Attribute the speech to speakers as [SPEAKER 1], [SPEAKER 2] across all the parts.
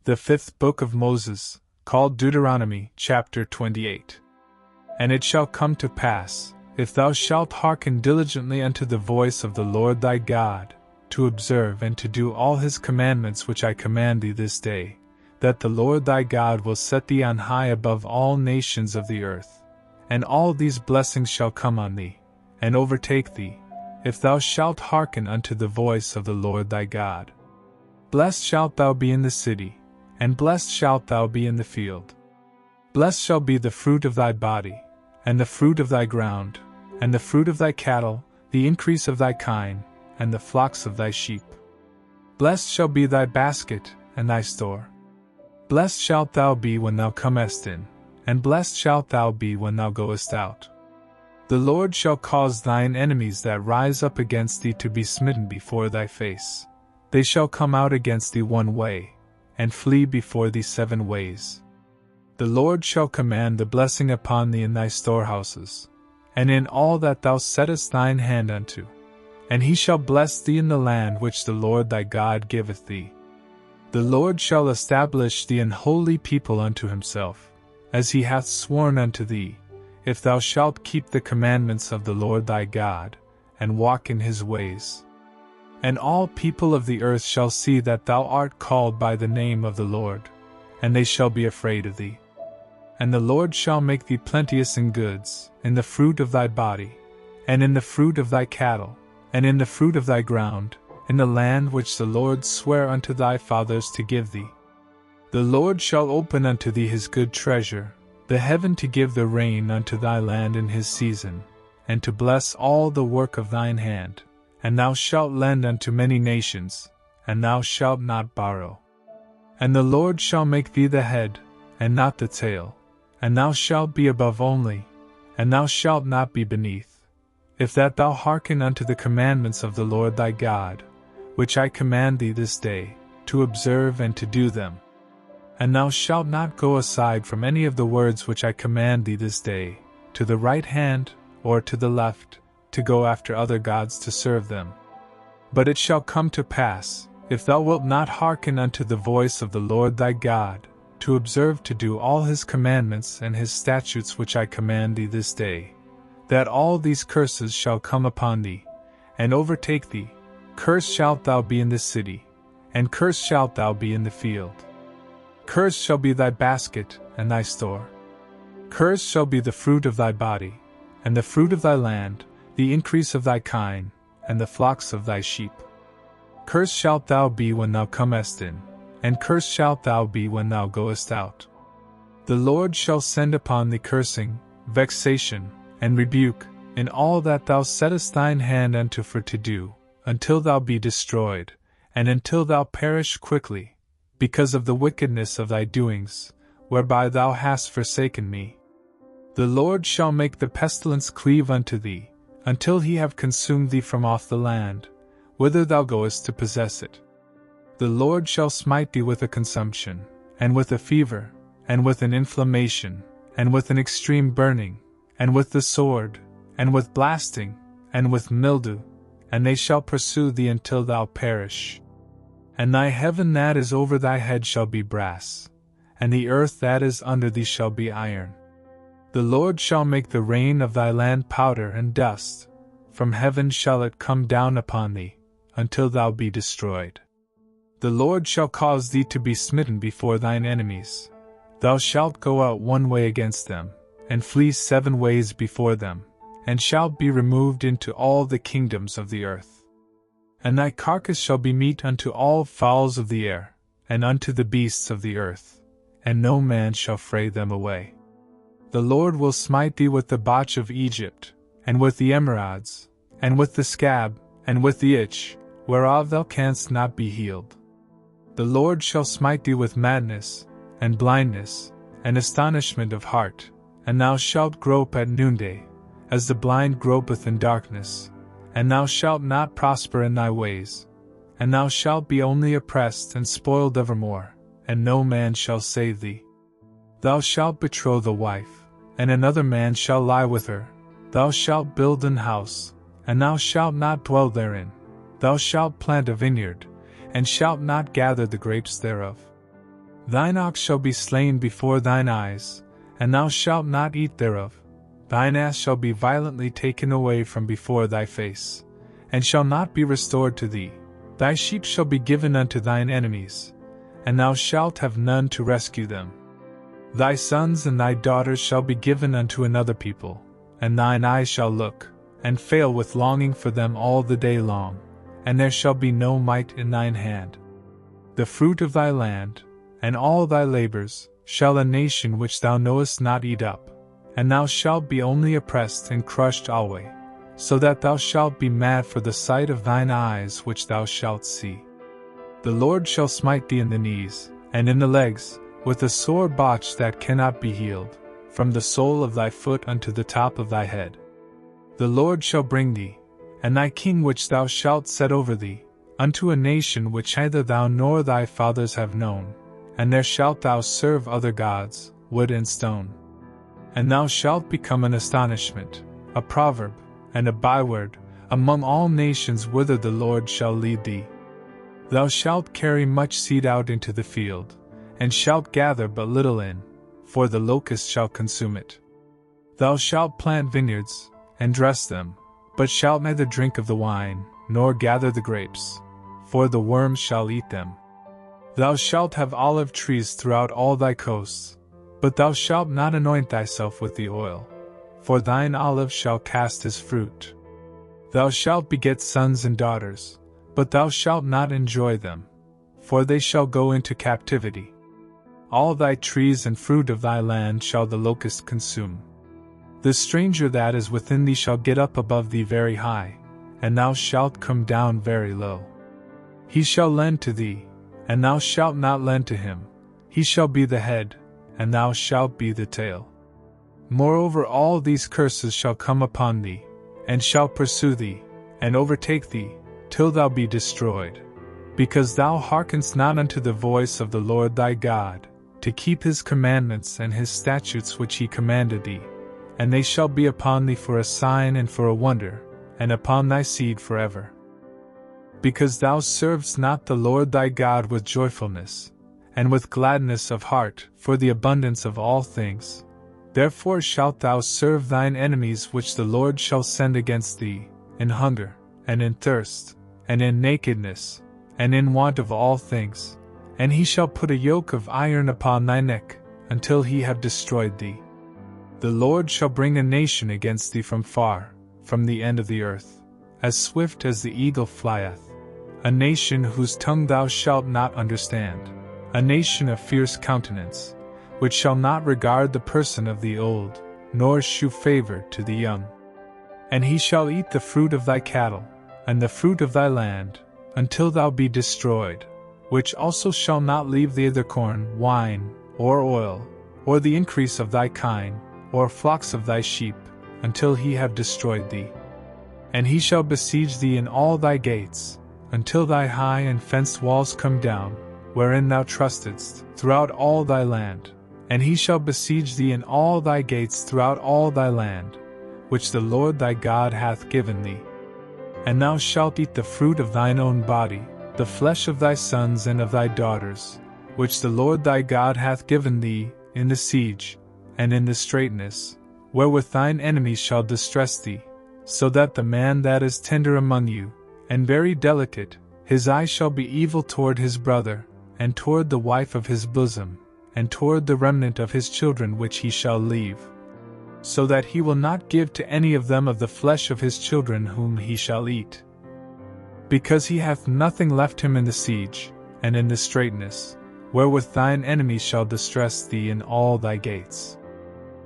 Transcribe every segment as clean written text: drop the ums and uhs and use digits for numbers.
[SPEAKER 1] The fifth book of Moses, called Deuteronomy Chapter 28. And it shall come to pass, if thou shalt hearken diligently unto the voice of the Lord thy God, to observe and to do all his commandments which I command thee this day, that the Lord thy God will set thee on high above all nations of the earth, and all these blessings shall come on thee, and overtake thee, if thou shalt hearken unto the voice of the Lord thy God. Blessed shalt thou be in the city, and blessed shalt thou be in the field. Blessed shall be the fruit of thy body, and the fruit of thy ground, and the fruit of thy cattle, the increase of thy kine, and the flocks of thy sheep. Blessed shall be thy basket, and thy store. Blessed shalt thou be when thou comest in, and blessed shalt thou be when thou goest out. The Lord shall cause thine enemies that rise up against thee to be smitten before thy face. They shall come out against thee one way, and flee before thee 7 ways. The Lord shall command the blessing upon thee in thy storehouses, and in all that thou settest thine hand unto. And he shall bless thee in the land which the Lord thy God giveth thee. The Lord shall establish thee an holy people unto himself, as he hath sworn unto thee, if thou shalt keep the commandments of the Lord thy God, and walk in his ways. And all people of the earth shall see that thou art called by the name of the Lord, and they shall be afraid of thee. And the Lord shall make thee plenteous in goods, in the fruit of thy body, and in the fruit of thy cattle, and in the fruit of thy ground, in the land which the Lord sware unto thy fathers to give thee. The Lord shall open unto thee his good treasure, the heaven to give the rain unto thy land in his season, and to bless all the work of thine hand. And thou shalt lend unto many nations, and thou shalt not borrow. And the Lord shall make thee the head, and not the tail, and thou shalt be above only, and thou shalt not be beneath, if that thou hearken unto the commandments of the Lord thy God, which I command thee this day, to observe and to do them. And thou shalt not go aside from any of the words which I command thee this day, to the right hand, or to the left, to go after other gods to serve them. But it shall come to pass, if thou wilt not hearken unto the voice of the Lord thy God, to observe to do all his commandments and his statutes which I command thee this day, that all these curses shall come upon thee, and overtake thee. Cursed shalt thou be in the city, and cursed shalt thou be in the field. Cursed shall be thy basket and thy store. Cursed shall be the fruit of thy body, and the fruit of thy land, the increase of thy kine, and the flocks of thy sheep. Cursed shalt thou be when thou comest in, and cursed shalt thou be when thou goest out. The Lord shall send upon thee cursing, vexation, and rebuke, in all that thou settest thine hand unto for to do, until thou be destroyed, and until thou perish quickly, because of the wickedness of thy doings, whereby thou hast forsaken me. The Lord shall make the pestilence cleave unto thee, until he have consumed thee from off the land, whither thou goest to possess it. The Lord shall smite thee with a consumption, and with a fever, and with an inflammation, and with an extreme burning, and with the sword, and with blasting, and with mildew, and they shall pursue thee until thou perish. And thy heaven that is over thy head shall be brass, and the earth that is under thee shall be iron. The Lord shall make the rain of thy land powder and dust, from heaven shall it come down upon thee, until thou be destroyed. The Lord shall cause thee to be smitten before thine enemies. Thou shalt go out one way against them, and flee 7 ways before them, and shalt be removed into all the kingdoms of the earth. And thy carcass shall be meat unto all fowls of the air, and unto the beasts of the earth, and no man shall fray them away. The Lord will smite thee with the botch of Egypt, and with the emerods, and with the scab, and with the itch, whereof thou canst not be healed. The Lord shall smite thee with madness, and blindness, and astonishment of heart, and thou shalt grope at noonday, as the blind gropeth in darkness, and thou shalt not prosper in thy ways, and thou shalt be only oppressed and spoiled evermore, and no man shall save thee. Thou shalt betroth a wife, and another man shall lie with her. Thou shalt build an house, and thou shalt not dwell therein. Thou shalt plant a vineyard, and shalt not gather the grapes thereof. Thine ox shall be slain before thine eyes, and thou shalt not eat thereof. Thine ass shall be violently taken away from before thy face, and shall not be restored to thee. Thy sheep shall be given unto thine enemies, and thou shalt have none to rescue them. Thy sons and thy daughters shall be given unto another people, and thine eyes shall look, and fail with longing for them all the day long, and there shall be no might in thine hand. The fruit of thy land, and all thy labors, shall a nation which thou knowest not eat up, and thou shalt be only oppressed and crushed alway, so that thou shalt be mad for the sight of thine eyes which thou shalt see. The Lord shall smite thee in the knees, and in the legs, with a sore botch that cannot be healed, from the sole of thy foot unto the top of thy head. The Lord shall bring thee, and thy king which thou shalt set over thee, unto a nation which neither thou nor thy fathers have known, and there shalt thou serve other gods, wood and stone. And thou shalt become an astonishment, a proverb, and a byword, among all nations whither the Lord shall lead thee. Thou shalt carry much seed out into the field, and shalt gather but little in, for the locust shall consume it. Thou shalt plant vineyards, and dress them, but shalt neither drink of the wine, nor gather the grapes, for the worms shall eat them. Thou shalt have olive trees throughout all thy coasts, but thou shalt not anoint thyself with the oil, for thine olive shall cast his fruit. Thou shalt beget sons and daughters, but thou shalt not enjoy them, for they shall go into captivity. All thy trees and fruit of thy land shall the locust consume. The stranger that is within thee shall get up above thee very high, and thou shalt come down very low. He shall lend to thee, and thou shalt not lend to him. He shall be the head, and thou shalt be the tail. Moreover, all these curses shall come upon thee, and shall pursue thee, and overtake thee, till thou be destroyed, because thou hearkenest not unto the voice of the Lord thy God, to keep his commandments and his statutes which he commanded thee. And they shall be upon thee for a sign and for a wonder, and upon thy seed forever. Because thou servedst not the Lord thy God with joyfulness, and with gladness of heart, for the abundance of all things, therefore shalt thou serve thine enemies which the Lord shall send against thee, in hunger, and in thirst, and in nakedness, and in want of all things. And he shall put a yoke of iron upon thy neck, until he have destroyed thee. The Lord shall bring a nation against thee from far, from the end of the earth, as swift as the eagle flieth, a nation whose tongue thou shalt not understand, a nation of fierce countenance, which shall not regard the person of the old, nor shew favor to the young. And he shall eat the fruit of thy cattle, and the fruit of thy land, until thou be destroyed, which also shall not leave thee either corn, wine, or oil, or the increase of thy kine, or flocks of thy sheep, until he have destroyed thee. And he shall besiege thee in all thy gates, until thy high and fenced walls come down, wherein thou trustedst, throughout all thy land. And he shall besiege thee in all thy gates throughout all thy land, which the Lord thy God hath given thee. And thou shalt eat the fruit of thine own body, the flesh of thy sons and of thy daughters, which the Lord thy God hath given thee, in the siege, and in the straitness, wherewith thine enemies shall distress thee, so that the man that is tender among you, and very delicate, his eye shall be evil toward his brother, and toward the wife of his bosom, and toward the remnant of his children which he shall leave, so that he will not give to any of them of the flesh of his children whom he shall eat. Because he hath nothing left him in the siege, and in the straitness, wherewith thine enemies shall distress thee in all thy gates.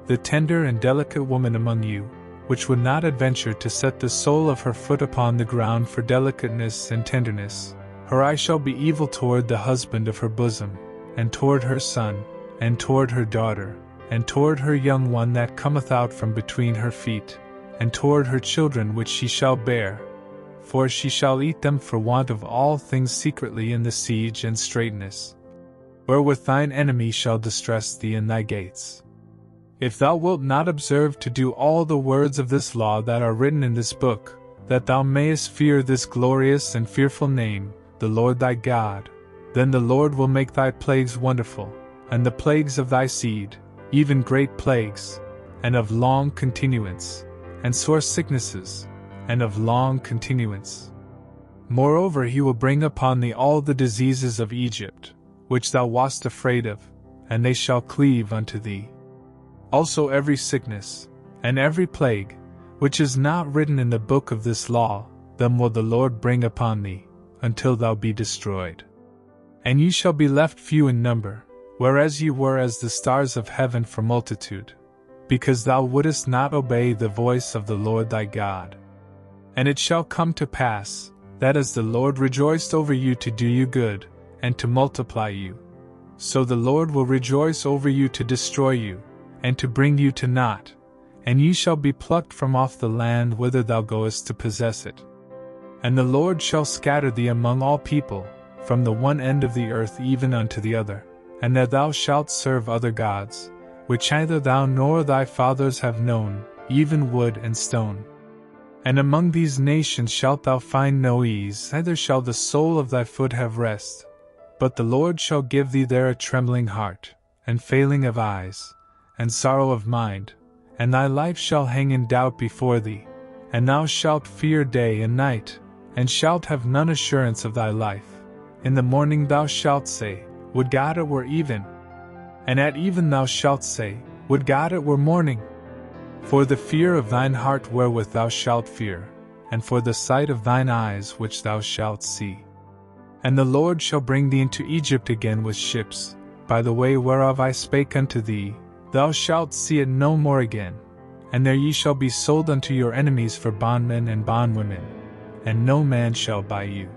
[SPEAKER 1] The tender and delicate woman among you, which would not adventure to set the sole of her foot upon the ground for delicateness and tenderness, her eye shall be evil toward the husband of her bosom, and toward her son, and toward her daughter, and toward her young one that cometh out from between her feet, and toward her children which she shall bear, for she shall eat them for want of all things secretly in the siege and straitness, wherewith thine enemy shall distress thee in thy gates. If thou wilt not observe to do all the words of this law that are written in this book, that thou mayest fear this glorious and fearful name, the Lord thy God, Then the Lord will make thy plagues wonderful, and the plagues of thy seed, even great plagues, and of long continuance, and sore sicknesses, and of long continuance. Moreover, he will bring upon thee all the diseases of Egypt, which thou wast afraid of, and they shall cleave unto thee. Also every sickness, and every plague, which is not written in the book of this law, them will the Lord bring upon thee, until thou be destroyed. And ye shall be left few in number, whereas ye were as the stars of heaven for multitude, because thou wouldest not obey the voice of the Lord thy God. And it shall come to pass, that as the Lord rejoiced over you to do you good, and to multiply you, so the Lord will rejoice over you to destroy you, and to bring you to naught, and ye shall be plucked from off the land whither thou goest to possess it. And the Lord shall scatter thee among all people, from the one end of the earth even unto the other, and that thou shalt serve other gods, which neither thou nor thy fathers have known, even wood and stone. And among these nations shalt thou find no ease, neither shall the sole of thy foot have rest. But the Lord shall give thee there a trembling heart, and failing of eyes, and sorrow of mind, and thy life shall hang in doubt before thee, and thou shalt fear day and night, and shalt have none assurance of thy life. In the morning thou shalt say, Would God it were even! And at even thou shalt say, Would God it were morning! For the fear of thine heart wherewith thou shalt fear, and for the sight of thine eyes which thou shalt see. And the Lord shall bring thee into Egypt again with ships, by the way whereof I spake unto thee, thou shalt see it no more again. And there ye shall be sold unto your enemies for bondmen and bondwomen, and no man shall buy you.